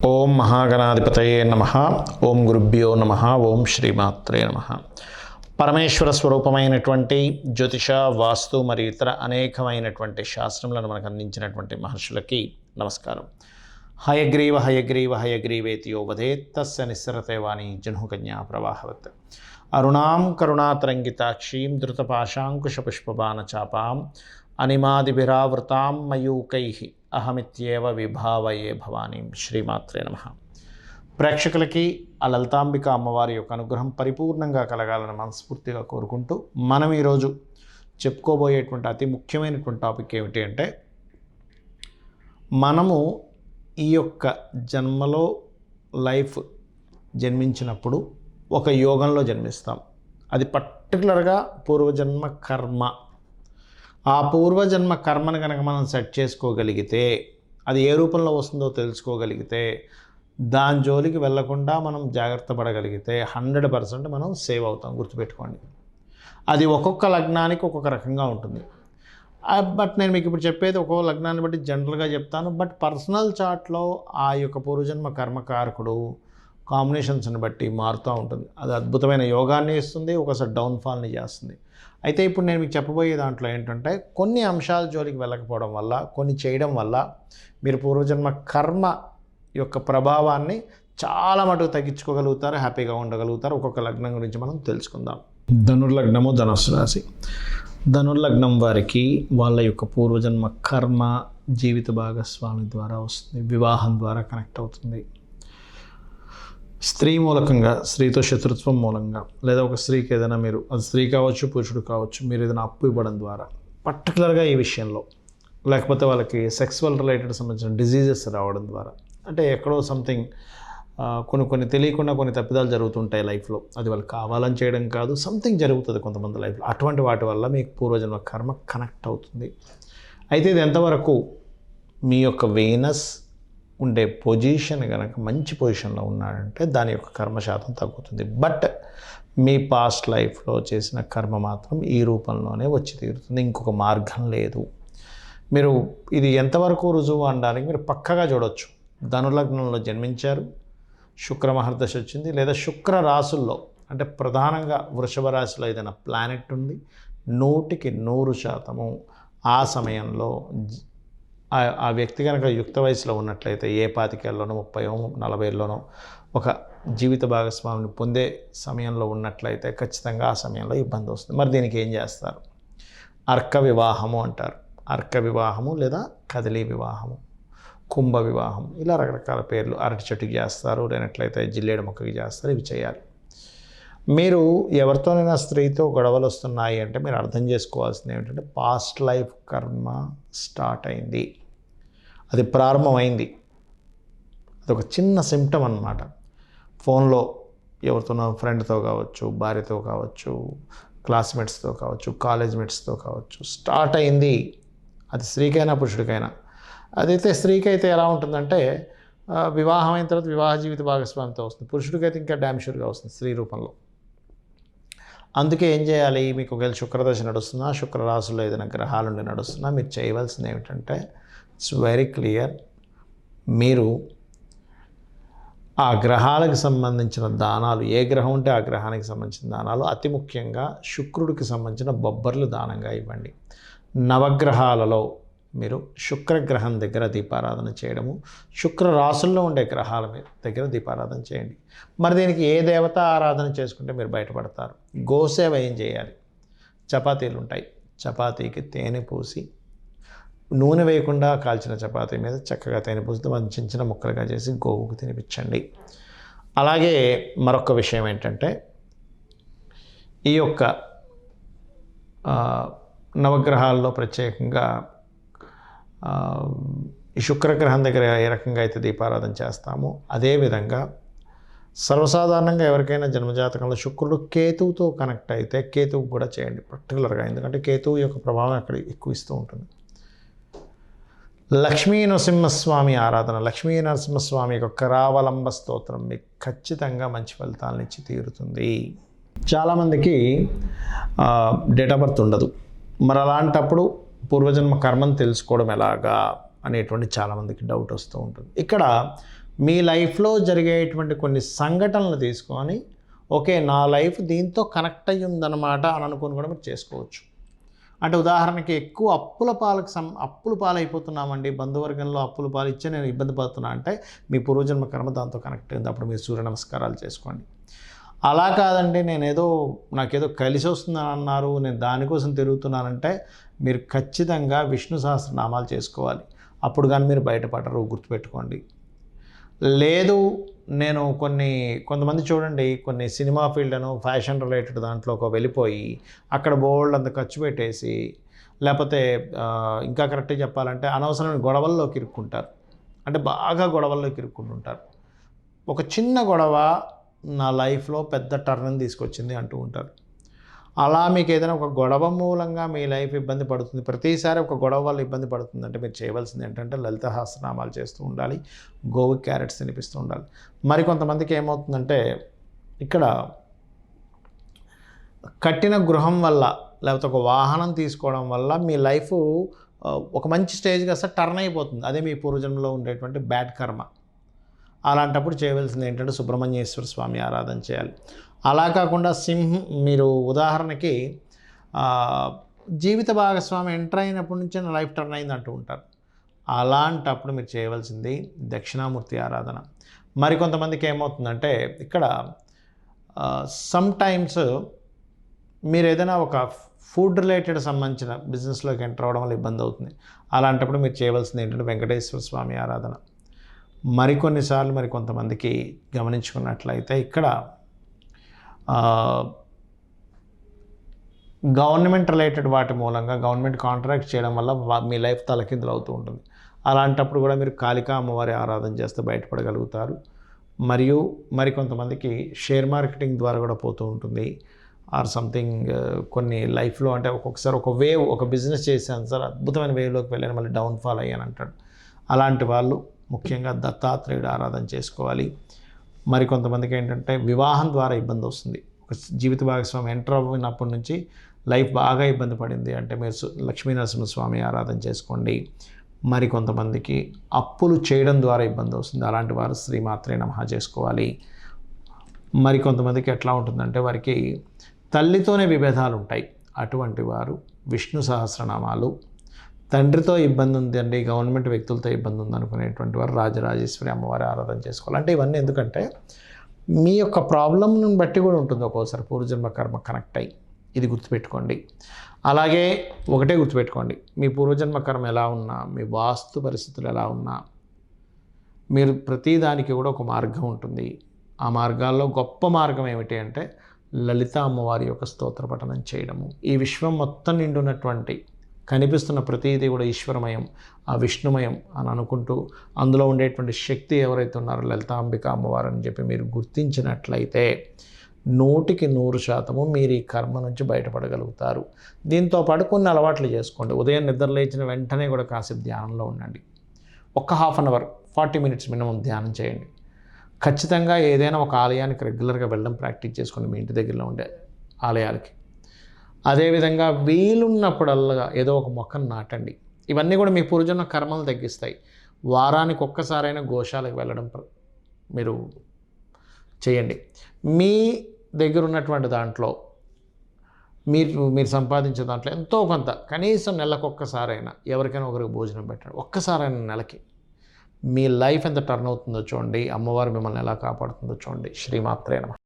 ఓం మహాగణాధిపతయే నమః. ఓం గురుభ్యో నమః. ఓం శ్రీమాత్రే నమః. పరమేశ్వర స్వరూపమైనటువంటి జ్యోతిష, వాస్తు మరియు ఇతర అనేకమైనటువంటి శాస్త్రములను మనకు అందించినటువంటి మహర్షులకి నమస్కారం. హయగ్రీవ హయగ్రీవ హయగ్రీవేతియో వదేత్ తస్య నిస్సరతే వాణి జహ్నుకన్యా ప్రవాహవత్. అరుణాం కరుణాతరంగితాక్షీం ధృతపాశాంకుశపుష్పబాణచాపాం అనిమాదిభిరావృతాం మయూకైః అహమిత్యేవ విభావయే భవానీం. శ్రీమాత్రే నమః. ప్రేక్షకులకి ఆ లలితాంబిక అమ్మవారి యొక్క అనుగ్రహం పరిపూర్ణంగా కలగాలని మనస్ఫూర్తిగా కోరుకుంటూ మనం ఈరోజు చెప్పుకోబోయేటువంటి అతి ముఖ్యమైనటువంటి టాపిక్ ఏమిటి అంటే, మనము ఈ యొక్క జన్మలో జన్మించినప్పుడు ఒక యోగంలో జన్మిస్తాం. అది పర్టికులర్గా పూర్వజన్మ కర్మ. ఆ పూర్వజన్మ కర్మను కనుక మనం సెట్ చేసుకోగలిగితే, అది ఏ రూపంలో వస్తుందో తెలుసుకోగలిగితే, దాని జోలికి వెళ్లకుండా మనం జాగ్రత్త పడగలిగితే 100% మనం సేవ్ అవుతాం. గుర్తుపెట్టుకోండి. అది ఒక్కొక్క లగ్నానికి ఒక్కొక్క రకంగా ఉంటుంది. బట్ నేను మీకు ఇప్పుడు చెప్పేది ఒక్కొక్క లగ్నాన్ని బట్టి జనరల్గా చెప్తాను. బట్ పర్సనల్ చార్ట్లో ఆ యొక్క పూర్వజన్మ కర్మకారకుడు కాంబినేషన్స్ని బట్టి మారుతూ ఉంటుంది. అది అద్భుతమైన యోగాన్ని ఇస్తుంది, ఒకసారి డౌన్ఫాల్ని చేస్తుంది. అయితే ఇప్పుడు నేను మీకు చెప్పబోయే దాంట్లో ఏంటంటే, కొన్ని అంశాల జోలికి వెళ్ళకపోవడం వల్ల, కొన్ని చేయడం వల్ల మీరు పూర్వజన్మ కర్మ యొక్క ప్రభావాన్ని చాలా మటుకు తగ్గించుకోగలుగుతారు, హ్యాపీగా ఉండగలుగుతారు. ఒక్కొక్క లగ్నం గురించి మనం తెలుసుకుందాం. ధనుర్లగ్నము, ధనుస్సు రాశి. ధనుర్లగ్నం వారికి వాళ్ళ యొక్క పూర్వజన్మ కర్మ జీవిత భాగస్వామి ద్వారా వస్తుంది, వివాహం ద్వారా కనెక్ట్ అవుతుంది. స్త్రీ మూలకంగా, స్త్రీతో శత్రుత్వం మూలంగా, లేదా ఒక స్త్రీకి ఏదైనా మీరు, అది స్త్రీ కావచ్చు పురుషుడు కావచ్చు, మీరు ఏదైనా అప్పు ఇవ్వడం ద్వారా, పర్టికులర్గా ఈ విషయంలో, లేకపోతే వాళ్ళకి సెక్సువల్ రిలేటెడ్ సంబంధించిన డిజీజెస్ రావడం ద్వారా, అంటే ఎక్కడో సంథింగ్ కొన్ని తెలియకుండా కొన్ని తప్పిదాలు జరుగుతుంటాయి లైఫ్లో. అది వాళ్ళు కావాలని చేయడం కాదు, సంథింగ్ జరుగుతుంది కొంతమంది లైఫ్లో. అటువంటి వాటి వల్ల మీకు పూర్వజన్మ కర్మ కనెక్ట్ అవుతుంది. అయితే ఇది ఎంతవరకు మీ యొక్క వీనస్ ఉండే పొజిషన్ కనుక మంచి పొజిషన్లో ఉన్నాడంటే దాని యొక్క కర్మ శాతం తగ్గుతుంది. బట్ మీ పాస్ట్ లైఫ్లో చేసిన కర్మ మాత్రం ఈ రూపంలోనే వచ్చి తీరుతుంది, ఇంకొక మార్గం లేదు. మీరు ఇది ఎంతవరకు రుజువు అనడానికి మీరు పక్కగా చూడవచ్చు. ధనులగ్నంలో జన్మించారు, శుక్ర మహర్దశ వచ్చింది, లేదా శుక్ర రాశుల్లో, అంటే ప్రధానంగా వృషభ రాశిలో ఏదైనా ప్లానెట్ ఉంది, 100% ఆ సమయంలో ఆ వ్యక్తి కనుక యుక్త వయసులో ఉన్నట్లయితే, ఏ 25 30 40 ఒక జీవిత భాగస్వామిని పొందే సమయంలో ఉన్నట్లయితే ఖచ్చితంగా ఆ సమయంలో ఇబ్బంది వస్తుంది. మరి దీనికి ఏం చేస్తారు? అర్క వివాహము అంటారు. అర్క వివాహము లేదా కదిలీ వివాహము, కుంభ వివాహం, ఇలా రకరకాల పేర్లు. అరటి చెట్టుకి చేస్తారు, లేనట్లయితే జిల్లేడు మొక్కకి చేస్తారు. ఇవి చేయాలి. మీరు ఎవరితోనైనా స్త్రీతో గొడవలు వస్తున్నాయి అంటే మీరు అర్థం చేసుకోవాల్సింది ఏమిటంటే, పాస్ట్ లైఫ్ కర్మ స్టార్ట్ అయింది, అది ప్రారంభమైంది. అదొక చిన్న సిమ్టమ్ అన్నమాట. ఫోన్లో ఎవరితోనో ఫ్రెండ్తో కావచ్చు, భార్యతో కావచ్చు, క్లాస్మేట్స్తో కావచ్చు, కాలేజ్ మేట్స్తో కావచ్చు, స్టార్ట్ అయింది. అది స్త్రీకైనా పురుషుడికైనా. అదైతే స్త్రీకి అయితే ఎలా ఉంటుందంటే, వివాహం అయిన తర్వాత వివాహ జీవిత భాగస్వామితో వస్తుంది. పురుషుడికైతే ఇంకా డ్యామ్ షూర్గా వస్తుంది స్త్రీ రూపంలో. అందుకే ఏం చేయాలి? మీకు ఒకవేళ శుక్రదశ నడుస్తున్నా, శుక్ర రాశుల్లో ఏదైనా గ్రహాలుండి నడుస్తున్నా, మీరు చేయవలసింది ఏమిటంటే, ఇట్స్ వెరీ క్లియర్. మీరు ఆ గ్రహాలకు సంబంధించిన దానాలు, ఏ గ్రహం ఉంటే ఆ గ్రహానికి సంబంధించిన దానాలు, అతి ముఖ్యంగా శుక్రుడికి సంబంధించిన బొబ్బర్లు దానంగా ఇవ్వండి. నవగ్రహాలలో మీరు శుక్రగ్రహం దగ్గర దీపారాధన చేయడము, శుక్ర రాశుల్లో ఉండే గ్రహాల దగ్గర దీపారాధన చేయండి. మరి దీనికి ఏ దేవత ఆరాధన చేసుకుంటే మీరు బయటపడతారు? గోసేవ ఏం చేయాలి? చపాతీలు ఉంటాయి, చపాతీకి తేనె పూసి, నూనె వేయకుండా కాల్చిన చపాతీ మీద చక్కగా తేనె పూసి చిన్న చిన్న ముక్కలుగా చేసి గోవుకు తినిపించండి. అలాగే మరొక విషయం ఏంటంటే, ఈ యొక్క నవగ్రహాల్లో ప్రత్యేకంగా ఈ శుక్రగ్రహం దగ్గర ఏ రకంగా అయితే దీపారాధన చేస్తామో, అదేవిధంగా సర్వసాధారణంగా ఎవరికైనా జన్మజాతకంలో శుక్రుడు కేతువుతో కనెక్ట్ అయితే కేతువు కూడా చేయండి పర్టికులర్గా. ఎందుకంటే కేతువు యొక్క ప్రభావం అక్కడ ఎక్కువ ఇస్తూ ఉంటుంది. లక్ష్మీ నరసింహస్వామి ఆరాధన, లక్ష్మీ నరసింహస్వామి యొక్క కరావలంబ స్తోత్రం మీకు ఖచ్చితంగా మంచి ఫలితాలను ఇచ్చి తీరుతుంది. చాలామందికి డేట్ ఆఫ్ బర్త్ ఉండదు. మరి అలాంటప్పుడు పూర్వజన్మ కర్మను తెలుసుకోవడం ఎలాగా అనేటువంటి చాలామందికి డౌట్ వస్తూ ఉంటుంది. ఇక్కడ మీ లైఫ్లో జరిగేటువంటి కొన్ని సంఘటనలు తీసుకొని ఓకే నా లైఫ్ దీంతో కనెక్ట్ అయ్యి ఉందన్నమాట అని అనుకుని కూడా మీరు చేసుకోవచ్చు. అంటే ఉదాహరణకి ఎక్కువ అప్పుల పాలైపోతున్నామండి, బంధువర్గంలో అప్పుల పాలు ఇచ్చే నేను ఇబ్బంది పడుతున్నా అంటే మీ పూర్వజన్మ కర్మ దాంతో కనెక్ట్ అయింది. అప్పుడు మీరు సూర్య నమస్కారాలు చేసుకోండి. అలా కాదండి నాకేదో కలిసి వస్తుందని అన్నారు, నేను దానికోసం తిరుగుతున్నానంటే మీరు ఖచ్చితంగా విష్ణు సహస్రనామాలు చేసుకోవాలి. అప్పుడు కానీ మీరు బయటపడరు, గుర్తుపెట్టుకోండి. లేదు నేను కొంతమంది చూడండి కొన్ని సినిమా ఫీల్డ్ అను ఫ్యాషన్ రిలేటెడ్ దాంట్లోకి వెళ్ళిపోయి అక్కడ బోల్డ్ అంత ఖర్చు పెట్టేసి లేకపోతే ఇంకా కరెక్ట్గా చెప్పాలంటే అనవసరమైన గొడవల్లోకి ఇరుక్కుంటారు. అంటే బాగా గొడవల్లోకి ఇరుక్కుంటుంటారు. ఒక చిన్న గొడవ నా లైఫ్లో పెద్ద టర్న్ తీసుకొచ్చింది అంటూ ఉంటారు. అలా మీకు ఏదైనా ఒక గొడవ మూలంగా మీ లైఫ్ ఇబ్బంది పడుతుంది, ప్రతిసారి ఒక గొడవ వల్ల ఇబ్బంది పడుతుందంటే మీరు చేయవలసింది ఏంటంటే లలిత సహస్రనామాలు చేస్తూ ఉండాలి, గోవు క్యారెట్స్ తినిపిస్తూ ఉండాలి. మరి కొంతమందికి ఏమవుతుందంటే ఇక్కడ కట్టిన గృహం వల్ల లేకపోతే ఒక వాహనం తీసుకోవడం వల్ల మీ లైఫ్ ఒక మంచి స్టేజ్గా అసలు టర్న్ అయిపోతుంది. అదే మీ పూర్వజన్మలో ఉండేటువంటి బ్యాడ్ కర్మ. అలాంటప్పుడు చేయవలసింది ఏంటంటే సుబ్రహ్మణ్యేశ్వర స్వామి ఆరాధన చేయాలి. అలా కాకుండా మీరు ఉదాహరణకి జీవిత భాగస్వామి ఎంటర్ అయినప్పటి నుంచే నా లైఫ్ టర్న్ అయింది అంటూ ఉంటారు. అలాంటప్పుడు మీరు చేయవలసింది దక్షిణామూర్తి ఆరాధన. మరి కొంతమందికి ఏమవుతుందంటే ఇక్కడ సమ్టైమ్స్ మీరు ఏదైనా ఒక ఫుడ్ రిలేటెడ్ సంబంధించిన బిజినెస్లోకి ఎంటర్ అవ్వడం వల్ల ఇబ్బంది అవుతుంది. అలాంటప్పుడు మీరు చేయవలసింది ఏంటంటే వెంకటేశ్వర స్వామి ఆరాధన. మరికొన్నిసార్లు కొంతమందికి గమనించుకున్నట్లయితే ఇక్కడ గవర్నమెంట్ రిలేటెడ్ వాటి మూలంగా గవర్నమెంట్ కాంట్రాక్ట్ చేయడం వల్ల మీ లైఫ్ తలకిందులు అవుతూ ఉంటుంది. అలాంటప్పుడు కూడా మీరు కాళికా అమ్మవారి ఆరాధన చేస్తే బయటపడగలుగుతారు. మరియు మరికొంతమందికి షేర్ మార్కెటింగ్ ద్వారా కూడా పోతూ ఉంటుంది. ఆర్ సంథింగ్ కొన్ని లైఫ్లో అంటే ఒక్కొక్కసారి ఒక బిజినెస్ చేశాను సార్, అద్భుతమైన వేవ్లోకి వెళ్ళాను, మళ్ళీ డౌన్ఫాల్ అయ్యాను అంటాడు. అలాంటి వాళ్ళు ముఖ్యంగా దత్తాత్రేయుడు ఆరాధన చేసుకోవాలి. మరి కొంతమందికి ఏంటంటే వివాహం ద్వారా ఇబ్బంది వస్తుంది. ఒక జీవిత భాగస్వామి ఎంటర్ అయినప్పటి నుంచి లైఫ్ బాగా ఇబ్బంది పడింది అంటే మీరు లక్ష్మీనరసింహస్వామి ఆరాధన చేసుకోండి. మరి కొంతమందికి అప్పులు చేయడం ద్వారా ఇబ్బంది వస్తుంది. అలాంటి వారు శ్రీమాత్రే నమః చేసుకోవాలి. మరి కొంతమందికి ఎట్లా ఉంటుందంటే వారికి తల్లితోనే విభేదాలు ఉంటాయి. అటువంటి వారు విష్ణు సహస్రనామాలు, తండ్రితో ఇబ్బంది ఉందండి, గవర్నమెంట్ వ్యక్తులతో ఇబ్బంది ఉంది అనుకునేటువంటి వారు రాజరాజేశ్వరి అమ్మవారి ఆరాధన చేసుకోవాలి. అంటే ఇవన్నీ ఎందుకంటే మీ యొక్క ప్రాబ్లంను బట్టి కూడా ఉంటుంది. ఒక్కోసారి పూర్వజన్మ కర్మ కనెక్ట్ అయ్యి, ఇది గుర్తుపెట్టుకోండి. అలాగే ఒకటే గుర్తుపెట్టుకోండి, మీ పూర్వజన్మ కర్మ ఎలా ఉన్నా, మీ వాస్తు పరిస్థితులు ఎలా ఉన్నా, మీరు ప్రతిదానికి కూడా ఒక మార్గం ఉంటుంది. ఆ మార్గాల్లో గొప్ప మార్గం ఏమిటి అంటే లలిత అమ్మవారి యొక్క స్తోత్ర పఠనం చేయడము. ఈ విశ్వం మొత్తం నిండున్నటువంటి కనిపిస్తున్న ప్రతిదీ కూడా ఈశ్వరమయం, ఆ విష్ణుమయం అని అనుకుంటూ అందులో ఉండేటువంటి శక్తి ఎవరైతే ఉన్నారో లలితాంబిక అమ్మవారు అని చెప్పి మీరు గుర్తించినట్లయితే 100% మీరు ఈ కర్మ నుంచి బయటపడగలుగుతారు. దీంతోపాటు కొన్ని అలవాట్లు చేసుకోండి. ఉదయం నిద్ర లేచిన వెంటనే కూడా కాసేపు ధ్యానంలో ఉండండి. ఒక ½ అన్ అవర్ 40 మినిట్స్ మినిమం ధ్యానం చేయండి. ఖచ్చితంగా ఏదైనా ఒక ఆలయానికి రెగ్యులర్గా వెళ్ళడం ప్రాక్టీస్ చేసుకోండి, మీ ఇంటి దగ్గరలో ఉండే ఆలయాలకి. అదేవిధంగా వీలున్నప్పుడల్లా ఏదో ఒక మొక్కను నాటండి. ఇవన్నీ కూడా మీ పూర్వజన్మ కర్మలు తగ్గిస్తాయి. వారానికి ఒక్కసారైనా గోశాలకు వెళ్ళడం మీరు చేయండి. మీ దగ్గర ఉన్నటువంటి దాంట్లో మీరు సంపాదించే దాంట్లో ఎంతో కొంత కనీసం నెలకొక్కసారైనా ఎవరికైనా ఒకరికి భోజనం పెట్టండి. ఒక్కసారైనా నెలకి మీ లైఫ్ ఎంత టర్న్ అవుతుందో చూడండి. అమ్మవారు మిమ్మల్ని ఎలా కాపాడుతుందో చూడండి. శ్రీమాత్రే నమః.